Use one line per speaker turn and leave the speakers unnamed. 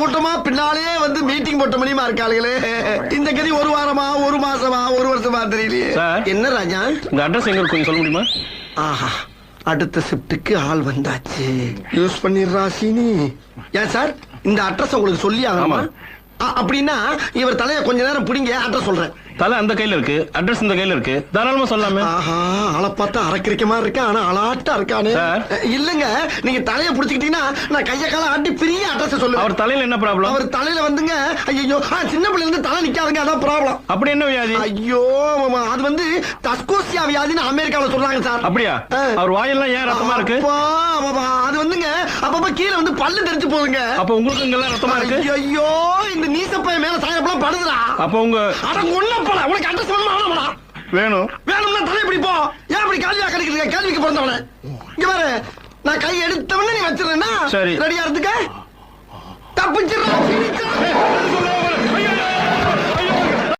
கூட்டமா பின்னாலே வந்து மீட்டிங் போட்ட மணிமா இருக்காளுங்களே. இந்த கதி ஒரு வாரமா, ஒரு மாசமா, ஒரு வருஷமா தெரியலையே. என்ன ராஜா,
இந்த அட்ரஸ் எங்க கொஞ்சம் சொல்ல முடியுமா?
ஆஹா, அடுத்த ஷிப்டுக்கு ஆள் வந்தாச்சு. யூஸ் பண்ணிடுறா சீனி. ஏன் சார், இந்த அட்ரஸ் உங்களுக்கு சொல்லி ஆகணுமா? அப்படின்னா இவர் தலைய கொஞ்ச நேரம் பிடிங்க, அட்ரஸ் சொல்றேன்.
தலை அந்த கையில இருக்கு, அட்ரஸ் இந்த கையில இருக்கு, தாராளமா சொல்லாமே.
ஆஹா, ஆளை பார்த்தா அரக்கிரிக்க மாதிரி இருக்கா, ஆனா அலாட்டா இருக்கானே. இல்லங்க, நீங்க தலைய புடிச்சுக்கிட்டீங்கன்னா நான் கைய கால ஆட்டி பெரிய அட்ரஸ் சொல்லுவேன்.
அவர் தலையில என்ன ப்ராப்ளம்? அவர்
தலையில வந்துங்க, ஐயோ சின்ன பிள்ளை இருந்து தலை நிக்காதுங்க, அதான் ப்ராப்ளம்.
அப்படி என்ன வியாதி?
ஐயோ அது வந்து தஸ்கோசியா வியாதின்னு அமெரிக்காவில் சொல்றாங்க சார்.
அப்படியா? அவர் வாயெல்லாம் ஏன் ரத்தமா இருக்கு?
அது வந்துங்க அப்பப்ப கீழே வந்து பல்லு தெரிச்சு போகுங்க.
அப்ப உங்களுக்கு இங்கெல்லாம் ரத்தமா இருக்கு?
ஐயோ இந்த நீசப்பைய மேல சாயப்பெல்லாம் படுதுடா.
அப்ப உங்க
உனக்கு அட்ரஸ் வேணுமா?
வேணும்.
வேணும்னா தலை இப்படி போ. ஏன் அப்படி கேள்வியா கிடைக்கிறீங்க? கேள்விக்கு பிறந்தவன இங்க பாரு, நான் கை எடுத்தவன நீ வச்சிருந்தா சரி ரெடியா இருந்துக்க. தப்பிச்சிடற